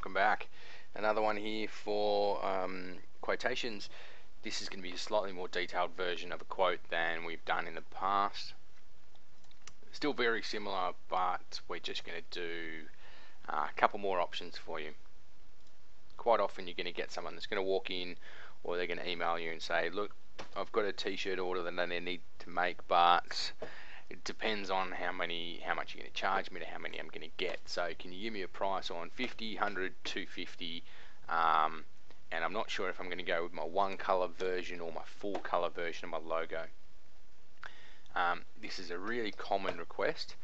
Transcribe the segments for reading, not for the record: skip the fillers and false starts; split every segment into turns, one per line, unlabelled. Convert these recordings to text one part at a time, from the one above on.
welcome back. Another one here for quotations. This is going to be a slightly more detailed version of a quote than we've done in the past. Still very similar, but we're just going to do a couple more options for you. Quite often you're going to get someone that's going to walk in, or they're going to email you and say, look, I've got a t-shirt order that I need to make, but it depends on how much you're going to charge me to how many I'm going to get. So can you give me a price on 50, 100, 250, and I'm not sure if I'm going to go with my one color version or my full color version of my logo. This is a really common request,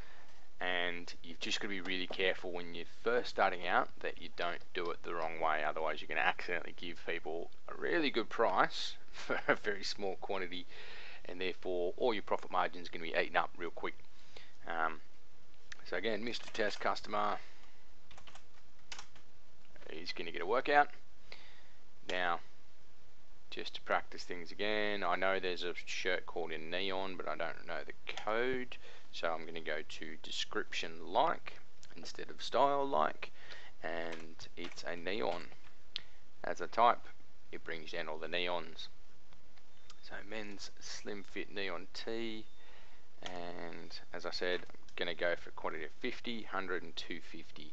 and you've just got to be really careful when you're first starting out that you don't do it the wrong way. Otherwise you're going to accidentally give people a really good price for a very small quantity, and therefore all your profit margin is going to be eaten up real quick. So again, Mr. Test Customer is going to get a workout. Now, just to practice things again, I know there's a shirt called in neon, but I don't know the code, so I'm going to go to description like instead of style like, and it's a neon. As I type, it brings down all the neons. So men's slim fit neon tee, and as I said, I'm going to go for a quantity of 50, 100 and 250.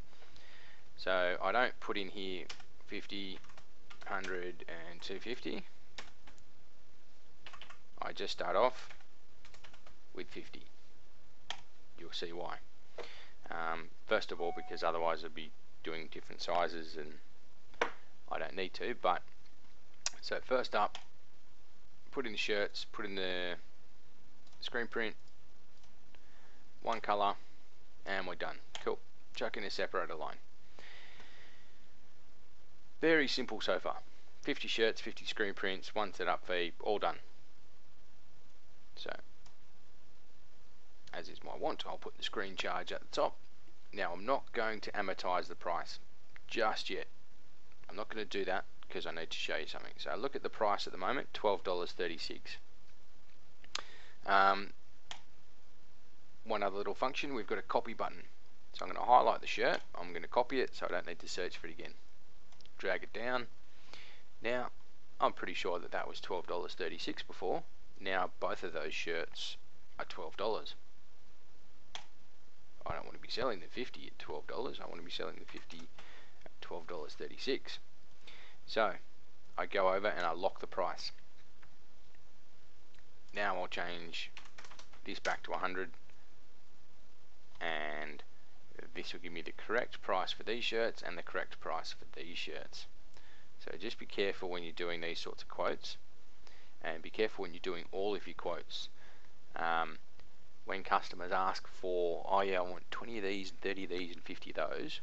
So I don't put in here 50, 100 and 250. I just start off with 50. You'll see why. First of all, because otherwise I'd be doing different sizes and I don't need to. But so first up, put in the shirts, put in the screen print, one color, and we're done. Cool. Chuck in a separator line. Very simple so far. 50 shirts, 50 screen prints, one setup fee, all done. So, as is my want, I'll put the screen charge at the top. Now I'm not going to amortize the price just yet. I'm not going to do that because I need to show you something. So look at the price at the moment, $12.36. One other little function, we've got a copy button. So I'm going to highlight the shirt, I'm going to copy it so I don't need to search for it again. Drag it down. Now I'm pretty sure that that was $12.36 before. Now both of those shirts are $12. I don't want to be selling the 50 at $12. I want to be selling the 50 at $12.36. So I go over and I lock the price. Now I'll change this back to 100, and this will give me the correct price for these shirts and the correct price for these shirts. So just be careful when you're doing these sorts of quotes, and be careful when you're doing all of your quotes. When customers ask for, oh yeah, I want 20 of these, 30 of these and 50 of those,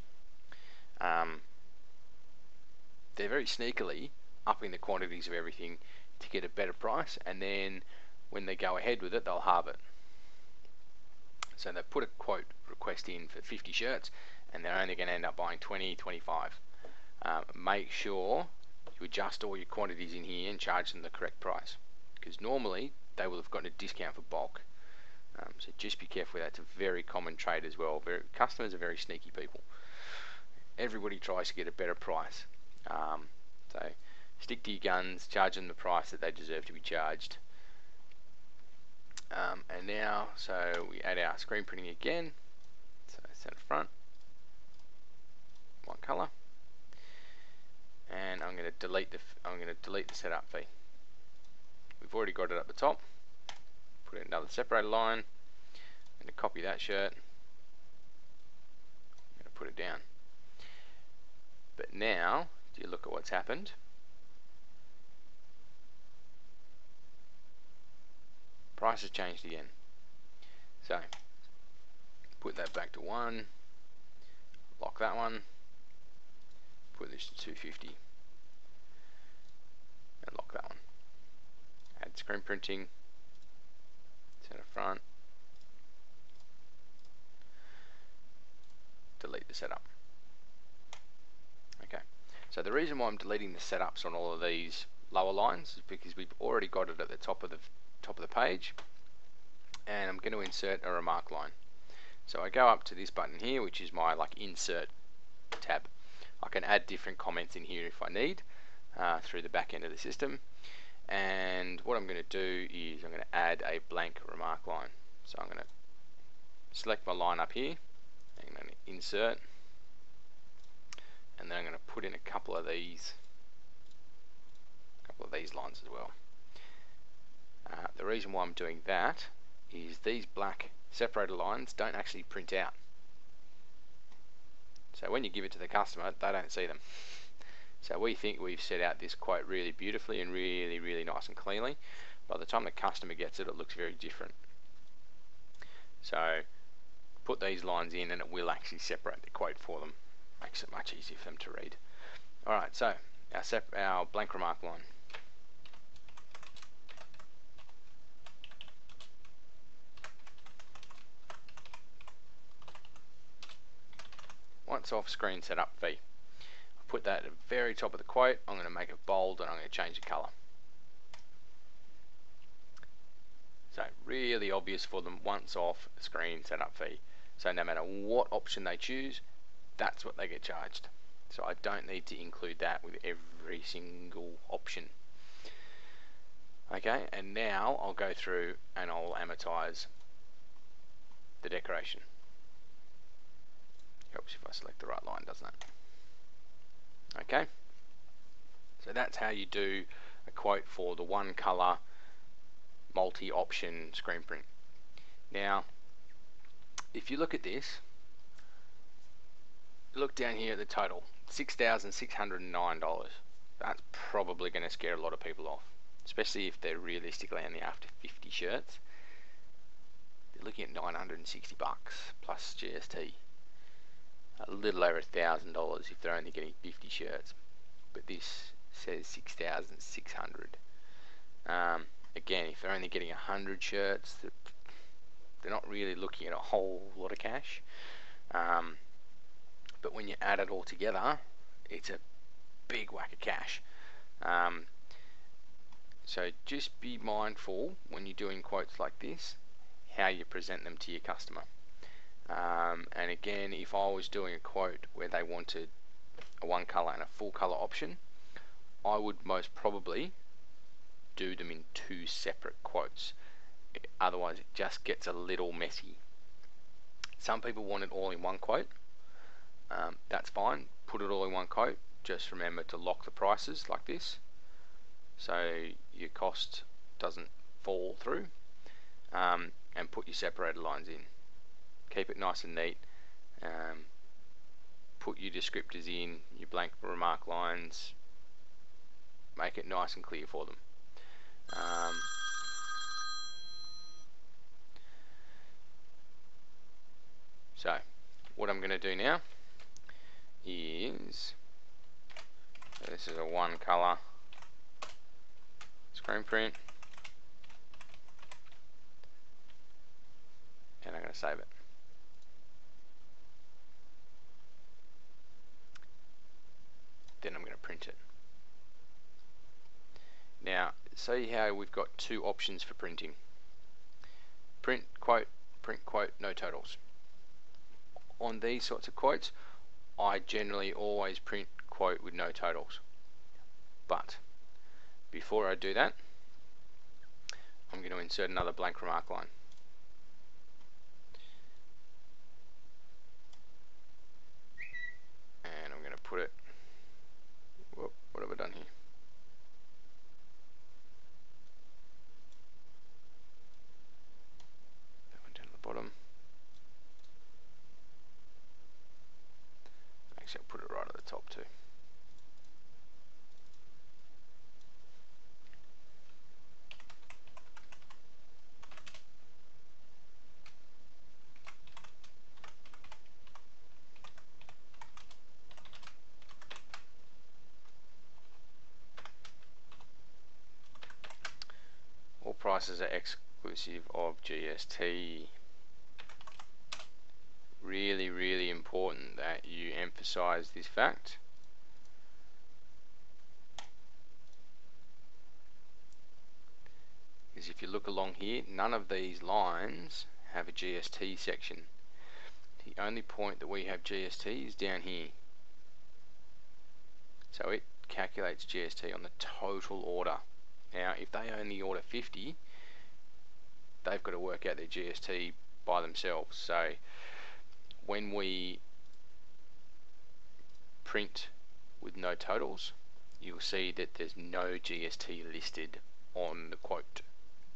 they're very sneakily upping the quantities of everything to get a better price, and then when they go ahead with it, they'll halve it. So they put a quote request in for 50 shirts, and they're only going to end up buying 20, 25. Make sure you adjust all your quantities in here and charge them the correct price, because normally they will have gotten a discount for bulk. So just be careful with that. It's a very common trade as well. Customers are very sneaky people. Everybody tries to get a better price. So stick to your guns, charge them the price that they deserve to be charged. And now, so we add our screen printing again. So center front, one color, and I'm going to delete the setup fee. We've already got it at the top. Put in another separator line. I'm going to copy that shirt. I'm going to put it down. But now, do you look at what's happened? Price has changed again. So put that back to 1, lock that one, put this to 250, and lock that one. Add screen printing, center front, delete the setup. Okay, so the reason why I'm deleting the setups on all of these lower lines is because we've already got it at the top of the page, and I'm going to insert a remark line. So I go up to this button here, which is my insert tab. I can add different comments in here if I need through the back end of the system. And what I'm going to do is I'm going to add a blank remark line. So I'm going to select my line up here, and I'm going to insert, and then I'm going to put in a couple of these lines as well. The reason why I'm doing that is these black separator lines don't actually print out. So when you give it to the customer, they don't see them. So we think we've set out this quote really beautifully and really nice and cleanly. By the time the customer gets it, it looks very different. So put these lines in and it will actually separate the quote for them. Makes it much easier for them to read. Alright, so our blank remark line. Once off screen setup fee. I'll put that at the very top of the quote. I'm going to make it bold and I'm going to change the colour. So really obvious for them, once off screen setup fee. So no matter what option they choose, that's what they get charged. So I don't need to include that with every single option. Okay, and now I'll go through and I'll amortize the decoration. Helps if I select the right line, doesn't it? Okay, so that's how you do a quote for the one color multi-option screen print. Now if you look at this, look down here at the total, $6,609. That's probably going to scare a lot of people off, especially if they're realistically only after 50 shirts. They're looking at $960 plus GST. A little over $1,000 if they're only getting 50 shirts, but this says 6,600. Again, if they're only getting 100 shirts, they're not really looking at a whole lot of cash. But when you add it all together, it's a big whack of cash. So just be mindful when you're doing quotes like this, how you present them to your customer. And again, if I was doing a quote where they wanted a one color and a full color option, I would most probably do them in two separate quotes. Otherwise it just gets a little messy. Some people want it all in one quote. That's fine, put it all in one quote. Just remember to lock the prices like this, so your cost doesn't fall through, and put your separated lines in. Keep it nice and neat. Put your descriptors in, your blank remark lines. Make it nice and clear for them. So what I'm going to do now is, this is a one color screen print, and I'm going to save it. Then I'm going to print it. Now see how we've got two options for printing: print quote, no totals. On these sorts of quotes, I generally always print quote with no totals. But before I do that, I'm going to insert another blank remark line. And I'm going to put it, whoop, what have I done here? That one down at the bottom. Actually, I'll put it right at the top too. All prices are exclusive of GST. Really important that you emphasize this fact. Because if you look along here, none of these lines have a GST section. The only point that we have GST is down here. So it calculates GST on the total order. Now, if they only order 50, they've got to work out their GST by themselves. So when we print with no totals, you'll see that there's no GST listed on the quote,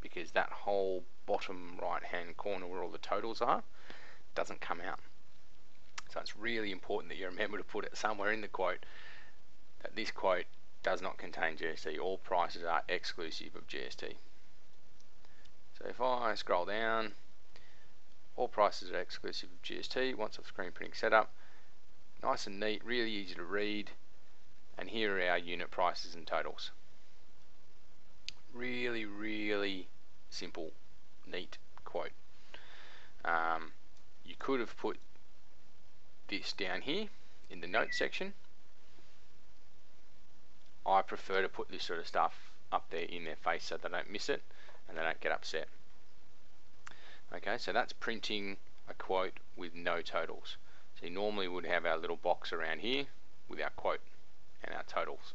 because that whole bottom right hand corner where all the totals are doesn't come out. So it's really important that you remember to put it somewhere in the quote that this quote does not contain GST. All prices are exclusive of GST. So if I scroll down, all prices are exclusive of GST. Once I've screen printing set up, nice and neat, really easy to read, and here are our unit prices and totals. Really, really simple, neat quote. You could have put this down here in the notes section. I prefer to put this sort of stuff up there in their face so they don't miss it and they don't get upset. Okay, so that's printing a quote with no totals. So normally we would have our little box around here with our quote and our totals.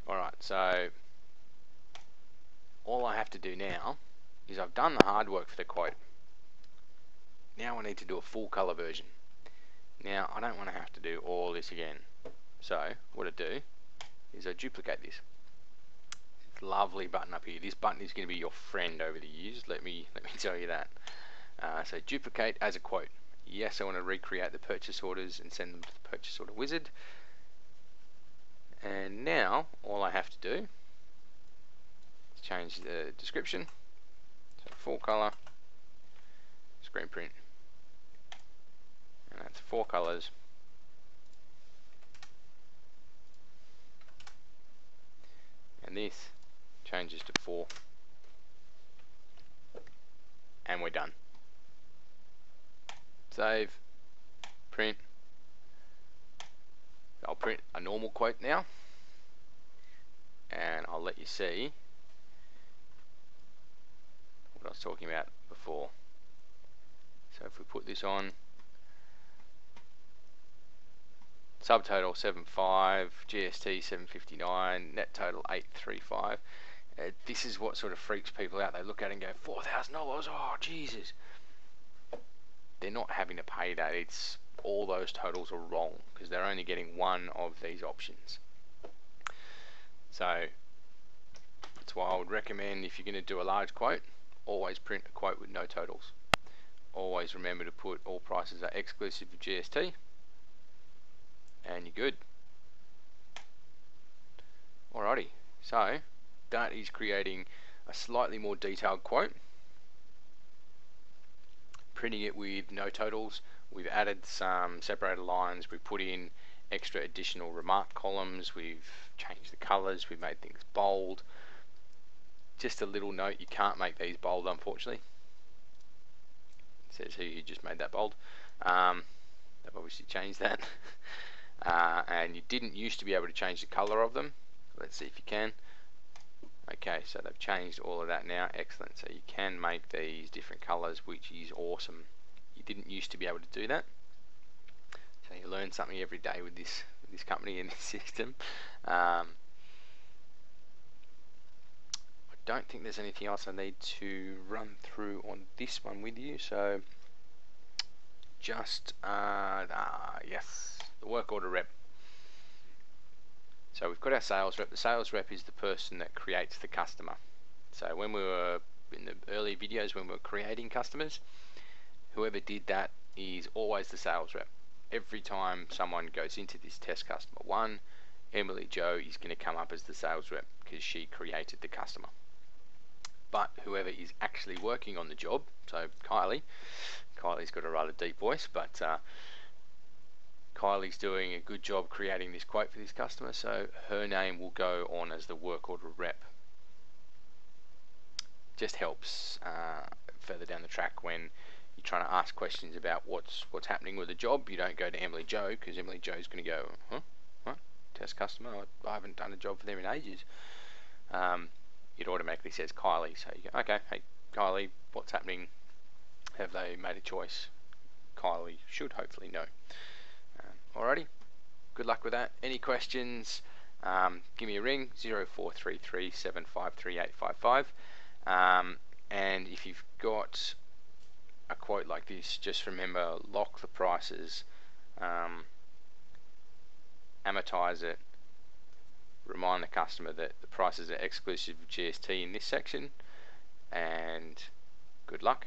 Alright, so all I have to do now is I've done the hard work for the quote. Now I need to do a full colour version. Now I don't want to have to do all this again. So what I do is I duplicate this. It's a lovely button up here. This button is going to be your friend over the years. Let me tell you that. So duplicate as a quote. Yes, I want to recreate the purchase orders and send them to the purchase order wizard. And now all I have to do is change the description. So full color, screen print, and that's 4 colors. And this changes to 4. And we're done. Save, print. I'll print a normal quote now, and I'll let you see what I was talking about before. So if we put this on, subtotal 7.5, GST 7.59, net total 8.35. This is what sort of freaks people out. They look at it and go, $4,000, oh Jesus. They're not having to pay that. It's all those totals are wrong because they're only getting one of these options. So that's why I would recommend, if you're going to do a large quote, always print a quote with no totals. Always remember to put all prices are exclusive of GST, and you're good. Alrighty, so that is creating a slightly more detailed quote, printing it with no totals. We've added some separated lines, we've put in extra additional remark columns, we've changed the colours, we've made things bold. Just a little note, you can't make these bold unfortunately. It says here you just made that bold. They've obviously changed that. And you didn't used to be able to change the colour of them. Let's see if you can. Okay, so they've changed all of that now. Excellent. So you can make these different colours, which is awesome. You didn't used to be able to do that. So you learn something every day with this company and this system. I don't think there's anything else I need to run through on this one with you. So just yes, the work order rep. So we've got our sales rep. The sales rep is the person that creates the customer. So when we were in the early videos, when we were creating customers, whoever did that is always the sales rep. Every time someone goes into this test customer 1, Emily Joe is going to come up as the sales rep because she created the customer. But whoever is actually working on the job, so Kylie's got a rather deep voice, but Kylie's doing a good job creating this quote for this customer, so her name will go on as the work order rep. Just helps further down the track when you're trying to ask questions about what's happening with the job. You don't go to Emily Joe because Emily Joe's going to go, huh? What? Test customer? I haven't done a job for them in ages. It automatically says Kylie, so you go, okay, hey Kylie, what's happening? Have they made a choice? Kylie should hopefully know. Alrighty, good luck with that. Any questions, give me a ring, 0433 753855. And if you've got a quote like this, just remember, lock the prices, amortize it, remind the customer that the prices are exclusive of GST in this section, and good luck.